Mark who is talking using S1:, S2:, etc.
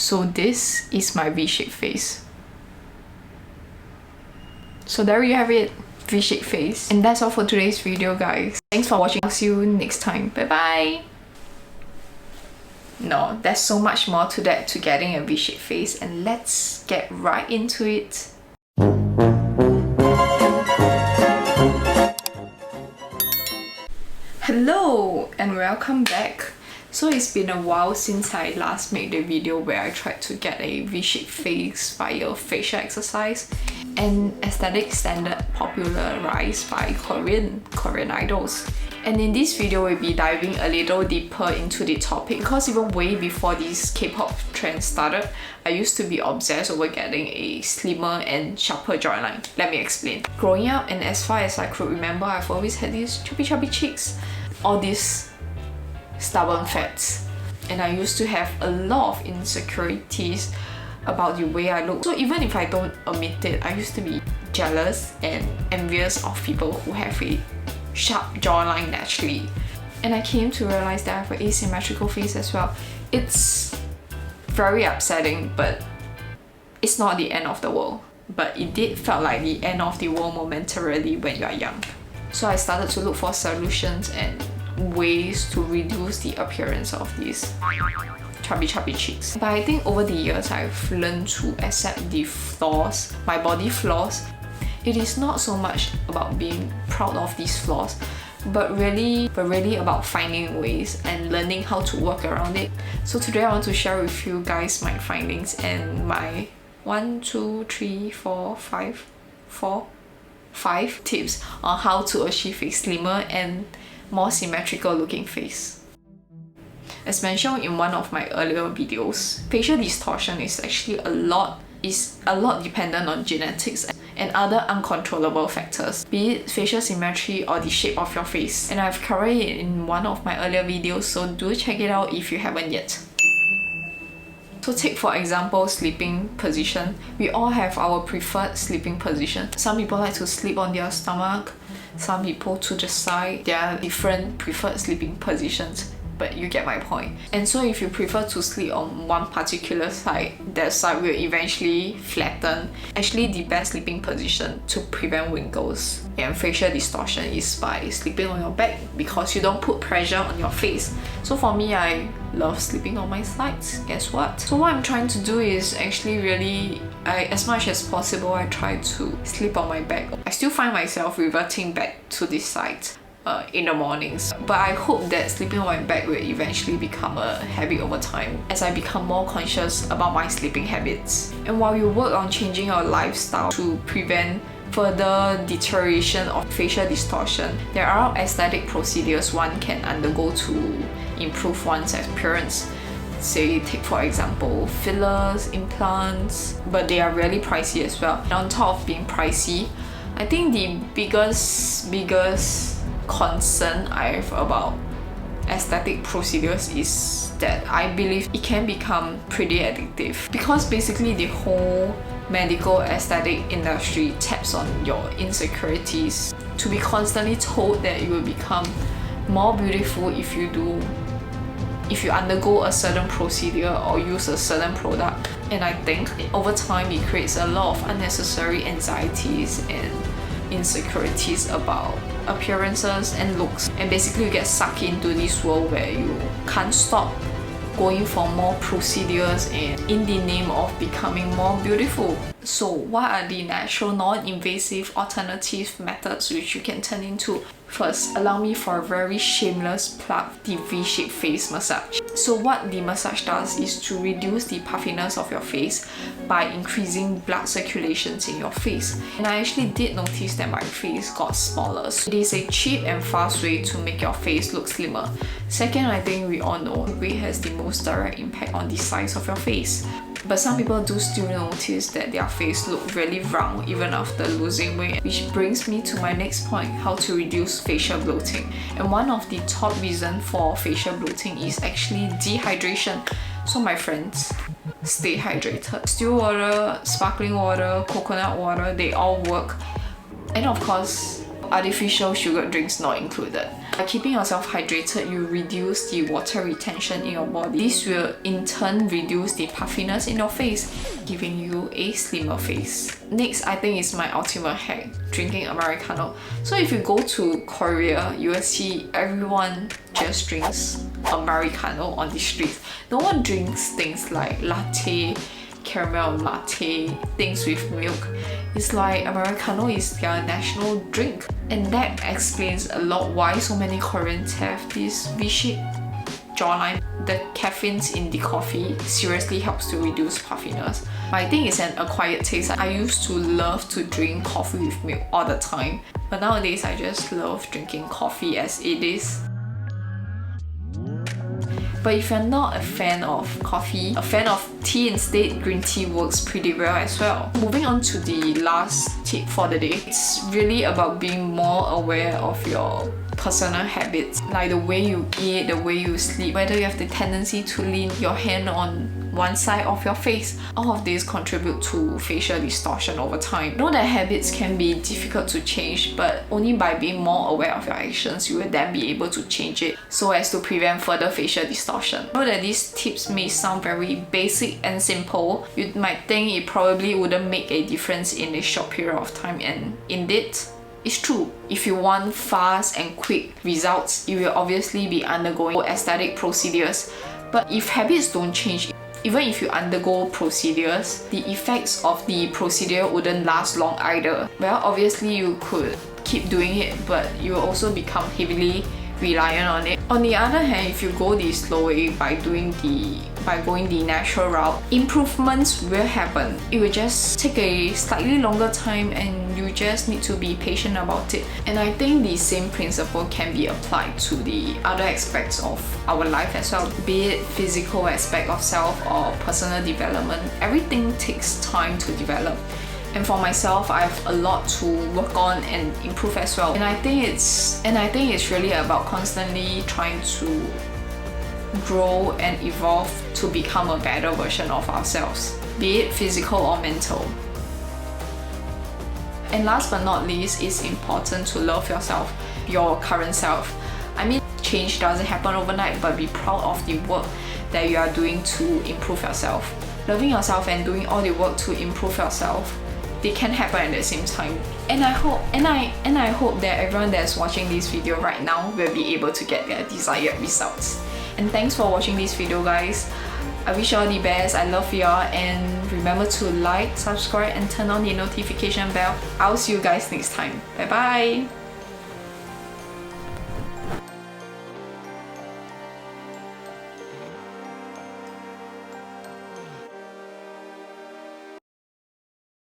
S1: So this is my V-shaped face. So there you have it, V-shaped face. And that's all for today's video, guys. Thanks for watching. I'll see you next time. Bye bye. No, there's so much more to that, to getting a V-shaped face, and let's get right into it. Hello and welcome back. So it's been a while since I last made the video where I tried to get a V-shaped face via facial exercise, an aesthetic standard popularized by Korean idols. And in this video, we'll be diving a little deeper into the topic, because even way before this K-pop trend started, I used to be obsessed over getting a slimmer and sharper jawline. Let me explain. Growing up, and as far as I could remember, I've always had these chubby cheeks, all these stubborn fats, and I used to have a lot of insecurities about the way I look. So even if I don't admit it, I used to be jealous and envious of people who have a sharp jawline naturally. And I came to realize that I have an asymmetrical face as well. It's very upsetting, but it's not the end of the world. But it did felt like the end of the world momentarily when you are young. So I started to look for solutions and ways to reduce the appearance of these chubby cheeks. But I think over the years, I've learned to accept the flaws, my body flaws. It is not so much about being proud of these flaws, but really about finding ways and learning how to work around it. So today I want to share with you guys my findings and my 5 tips on how to achieve a slimmer and more symmetrical looking face. As mentioned in one of my earlier videos, facial distortion is actually a lot dependent on genetics and other uncontrollable factors, be it facial symmetry or the shape of your face. And I've covered it in one of my earlier videos, so do check it out if you haven't yet. So take for example sleeping position. We all have our preferred sleeping position. Some people like to sleep on their stomach, some people to the side. There are different preferred sleeping positions, but you get my point. And so if you prefer to sleep on one particular side, that side will eventually flatten. Actually, the best sleeping position to prevent wrinkles and facial distortion is by sleeping on your back, because you don't put pressure on your face. So for me, I love sleeping on my sides. Guess what? So what I'm trying to do is actually as much as possible, I try to sleep on my back. I still find myself reverting back to this side in the mornings, but I hope that sleeping on my back will eventually become a habit over time as I become more conscious about my sleeping habits. And while you work on changing your lifestyle to prevent further deterioration of facial distortion, there are aesthetic procedures one can undergo to improve one's appearance. Say, take for example fillers, implants, but they are really pricey as well. And on top of being pricey, I think the biggest concern I have about aesthetic procedures is that I believe it can become pretty addictive, because basically the whole medical aesthetic industry taps on your insecurities to be constantly told that you will become more beautiful if you undergo a certain procedure or use a certain product. And I think over time it creates a lot of unnecessary anxieties and insecurities about appearances and looks, and basically you get sucked into this world where you can't stop going for more procedures and in the name of becoming more beautiful. So what are the natural non-invasive alternative methods which you can turn into? First, allow me for a very shameless plug, the V-shaped face massage. So what the massage does is to reduce the puffiness of your face by increasing blood circulations in your face. And I actually did notice that my face got smaller. So it is a cheap and fast way to make your face look slimmer. Second, I think we all know weight has the most direct impact on the size of your face. But some people do still notice that their face look really round even after losing weight, which brings me to my next point, how to reduce facial bloating. And one of the top reasons for facial bloating is actually dehydration. So my friends, stay hydrated. Still water, sparkling water, coconut water, they all work. And of course, artificial sugar drinks not included. By keeping yourself hydrated, you reduce the water retention in your body. This will in turn reduce the puffiness in your face, giving you a slimmer face. Next, I think is my ultimate hack, drinking Americano. So if you go to Korea, you will see everyone just drinks Americano on the streets. No one drinks things like latte, caramel latte, things with milk. It's like Americano is their national drink. And that explains a lot why so many Koreans have this V-shaped jawline. The caffeine in the coffee seriously helps to reduce puffiness. But I think it's an acquired taste. I used to love to drink coffee with milk all the time. But nowadays I just love drinking coffee as it is. But if you're not a fan of coffee, a fan of tea instead, green tea works pretty well as well. Moving on to the last tip for the day, it's really about being more aware of your personal habits, like the way you eat, the way you sleep, whether you have the tendency to lean your hand on one side of your face. All of these contribute to facial distortion over time. Know that habits can be difficult to change, but only by being more aware of your actions, you will then be able to change it so as to prevent further facial distortion. Know that these tips may sound very basic and simple. You might think it probably wouldn't make a difference in a short period of time, and indeed, it's true. If you want fast and quick results, you will obviously be undergoing aesthetic procedures. But if habits don't change, even if you undergo procedures, the effects of the procedure wouldn't last long either. Well, obviously you could keep doing it, but you will also become heavily reliant on it. On the other hand, if you go the slow way by going the natural route, improvements will happen. It will just take a slightly longer time, and you just need to be patient about it. And I think the same principle can be applied to the other aspects of our life as well, be it physical aspect of self or personal development. Everything takes time to develop. And for myself, I have a lot to work on and improve as well. And I think it's really about constantly trying to grow and evolve to become a better version of ourselves, be it physical or mental. And last but not least, it's important to love yourself, your current self. I mean, change doesn't happen overnight, but be proud of the work that you are doing to improve yourself. Loving yourself and doing all the work to improve yourself, they can happen at the same time. And I hope that everyone that's watching this video right now will be able to get their desired results. And thanks for watching this video, guys. I wish you all the best. I love y'all, and remember to like, subscribe, and turn on the notification bell. I'll see you guys next time. Bye bye.